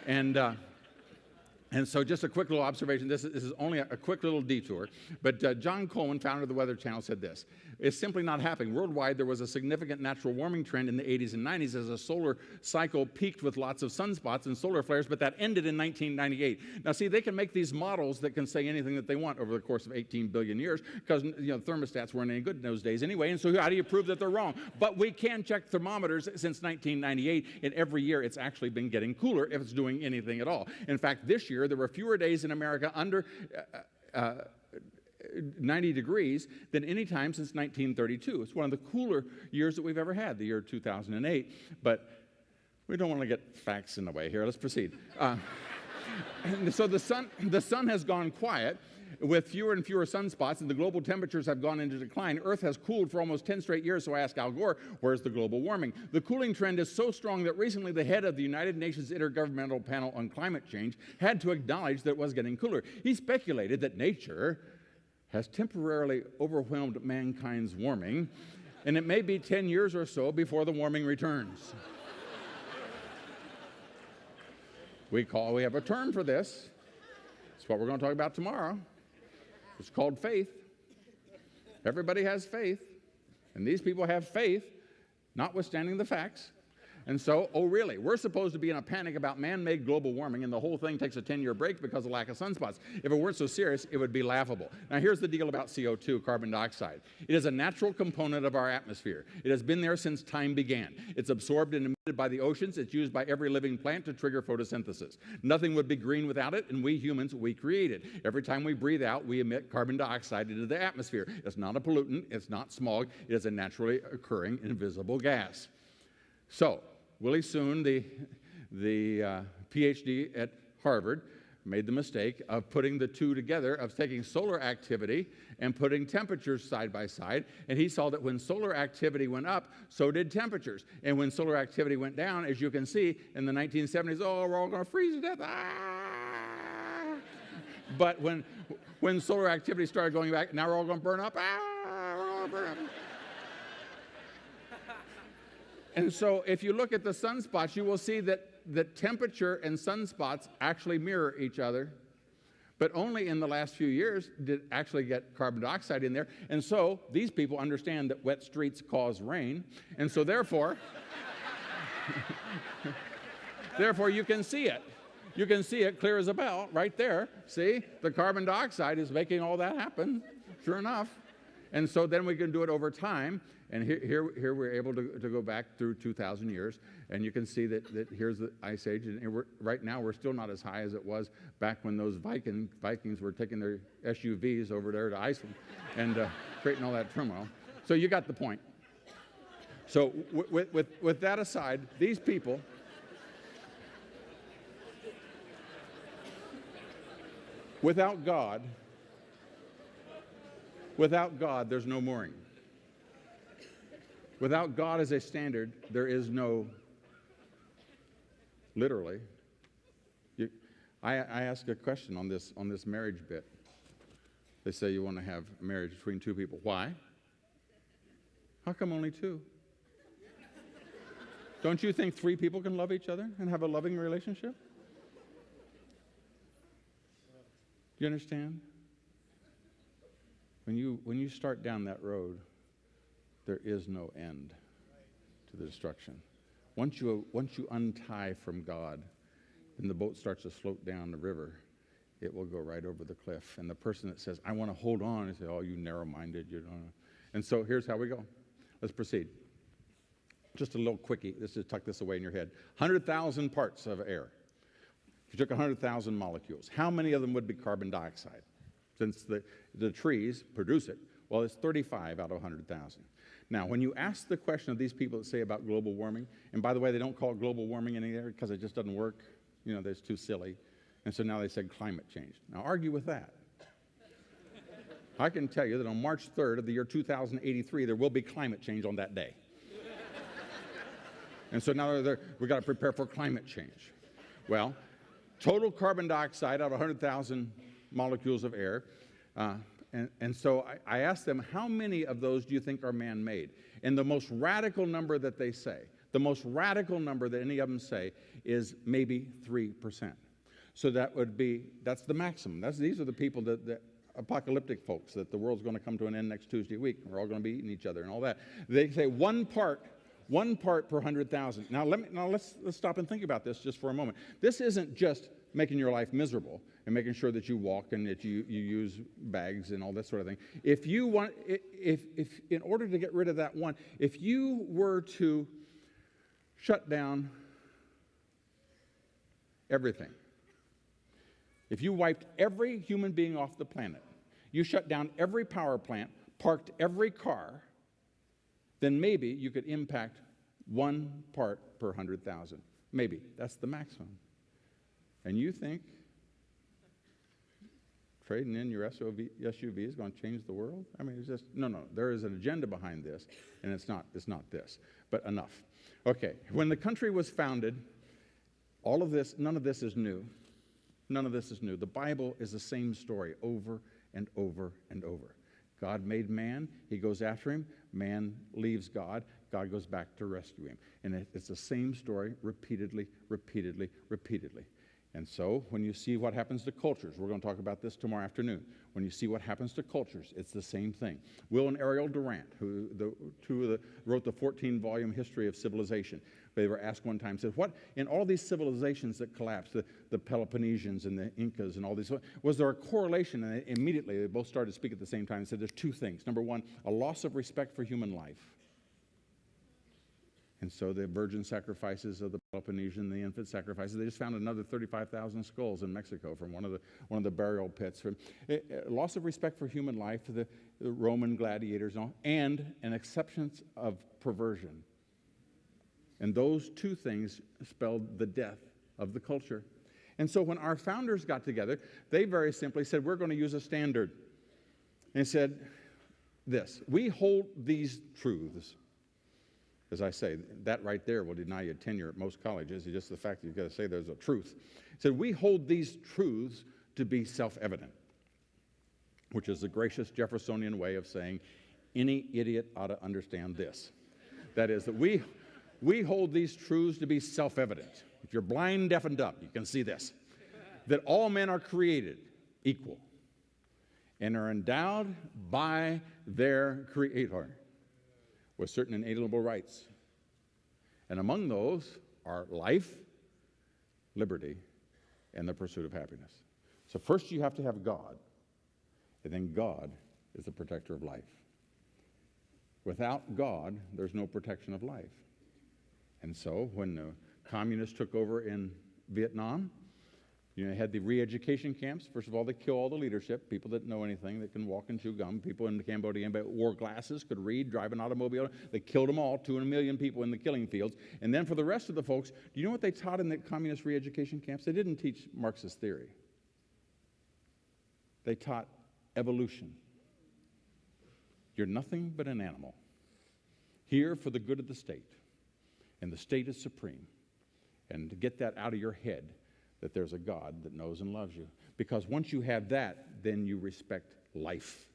And And so just a quick little observation. This is only a quick little detour. But John Coleman, founder of the Weather Channel, said this. It's simply not happening. Worldwide, there was a significant natural warming trend in the 80s and 90s as a solar cycle peaked with lots of sunspots and solar flares, but that ended in 1998. Now, see, they can make these models that can say anything that they want over the course of 18 billion years because, thermostats weren't any good in those days anyway, and so how do you prove that they're wrong? But we can check thermometers since 1998, and every year it's actually been getting cooler if it's doing anything at all. In fact, this year, there were fewer days in America under 90 degrees than any time since 1932. It's one of the cooler years that we've ever had, the year 2008. But we don't want to get facts in the way here. Let's proceed. So the sun has gone quiet with fewer and fewer sunspots, and the global temperatures have gone into decline. Earth has cooled for almost 10 straight years, so I asked Al Gore, where's the global warming? The cooling trend is so strong that recently the head of the United Nations Intergovernmental Panel on Climate Change had to acknowledge that it was getting cooler. He speculated that nature has temporarily overwhelmed mankind's warming, and it may be 10 years or so before the warming returns. We have a term for this. It's what we're going to talk about tomorrow. It's called faith. Everybody has faith, and these people have faith, notwithstanding the facts. And so, oh really, we're supposed to be in a panic about man-made global warming, and the whole thing takes a 10-year break because of lack of sunspots. If it weren't so serious, it would be laughable. Now here's the deal about CO2, carbon dioxide. It is a natural component of our atmosphere. It has been there since time began. It's absorbed and emitted by the oceans. It's used by every living plant to trigger photosynthesis. Nothing would be green without it, and we humans, we create it. Every time we breathe out, we emit carbon dioxide into the atmosphere. It's not a pollutant. It's not smog. It is a naturally occurring invisible gas. So, Willie Soon, the PhD at Harvard, made the mistake of putting the two together, of taking solar activity and putting temperatures side by side. And he saw that when solar activity went up, so did temperatures. And when solar activity went down, as you can see, in the 1970s, oh, we're all going to freeze to death. Ah! But when solar activity started going back, now we're all going to burn up. Ah! We're all going to burn up. And so if you look at the sunspots, you will see that the temperature and sunspots actually mirror each other. But only in the last few years did it actually get carbon dioxide in there. And so these people understand that wet streets cause rain. And so therefore, therefore you can see it. You can see it clear as a bell right there. See, the carbon dioxide is making all that happen, sure enough. And so then we can do it over time. And here we're able to go back through 2,000 years, and you can see that here's the Ice Age, and right now we're still not as high as it was back when those Vikings were taking their SUVs over there to Iceland and creating all that turmoil. So you got the point. So with that aside, these people, without God, there's no mooring. Without God as a standard, there is no, literally. I asked a question on this marriage bit. They say you want to have a marriage between two people. Why? How come only two? Don't you think three people can love each other and have a loving relationship? Do you understand? When you start down that road, there is no end to the destruction. Once you untie from God, and the boat starts to float down the river, it will go right over the cliff. And the person that says, I want to hold on, and say, oh, you narrow-minded, you don't. And so here's how we go. Let's proceed. Just a little quickie. This is tuck this away in your head. 100,000 parts of air. If you took 100,000 molecules, how many of them would be carbon dioxide? Since the trees produce it, well, it's 35 out of 100,000. Now, when you ask the question of these people that say about global warming, and by the way, they don't call it global warming anymore because it just doesn't work. That's too silly. And so now they said climate change. Now, argue with that. I can tell you that on March 3rd of the year 2083, there will be climate change on that day. And so now we've got to prepare for climate change. Well, total carbon dioxide out of 100,000 molecules of air. And so I asked them, how many of those do you think are man-made? And the most radical number that they say, The most radical number that any of them say is maybe 3%. So that's the maximum. These are the people the apocalyptic folks, that the world's going to come to an end next Tuesday week. We're all going to be eating each other and all that. They say one part per 100,000. Now let's stop and think about this just for a moment. This isn't just making your life miserable and making sure that you walk and that you use bags and all that sort of thing. If in order to get rid of that one, if you were to shut down everything, if you wiped every human being off the planet, you shut down every power plant, parked every car, then maybe you could impact 1 part per 100,000. Maybe. That's the maximum. And you think trading in your SUV is going to change the world? I mean, it's just, no. There is an agenda behind this, and it's not this. But enough. Okay, when the country was founded, all of this, none of this is new. None of this is new. The Bible is the same story over and over and over. God made man. He goes after him. Man leaves God. God goes back to rescue him. And it's the same story repeatedly. And so when you see what happens to cultures, we're going to talk about this tomorrow afternoon. When you see what happens to cultures, it's the same thing. Will and Ariel Durant, who wrote the 14-volume history of civilization, they were asked one time, said, what, in all these civilizations that collapsed, the Peloponnesians and the Incas and all these, was there a correlation? And immediately they both started to speak at the same time and said there's two things. Number one, a loss of respect for human life. And so the virgin sacrifices of the Peloponnesian, the infant sacrifices, they just found another 35,000 skulls in Mexico from one of the burial pits. Loss of respect for human life, the Roman gladiators, and an acceptance of perversion. And those two things spelled the death of the culture. And so when our founders got together, they very simply said, we're going to use a standard. And they said this: we hold these truths. As I say, that right there will deny you tenure at most colleges. It's just the fact that you've got to say there's a truth. He said, we hold these truths to be self-evident, which is the gracious Jeffersonian way of saying any idiot ought to understand this. That is, that we hold these truths to be self-evident. If you're blind, deaf, and dumb, you can see this. That all men are created equal and are endowed by their Creator with certain inalienable rights. And among those are life, liberty, and the pursuit of happiness. So first you have to have God, and then God is the protector of life. Without God, there's no protection of life. And so when the communists took over in Vietnam, you had the re-education camps. First of all, they kill all the leadership, people that know anything, that can walk and chew gum. People in Cambodia wore glasses, could read, drive an automobile. They killed them all, 2 million people in the killing fields. And then for the rest of the folks, do you know what they taught in the communist re-education camps? They didn't teach Marxist theory. They taught evolution. You're nothing but an animal, here for the good of the state. And the state is supreme. And to get that out of your head, that there's a God that knows and loves you. Because once you have that, then you respect life.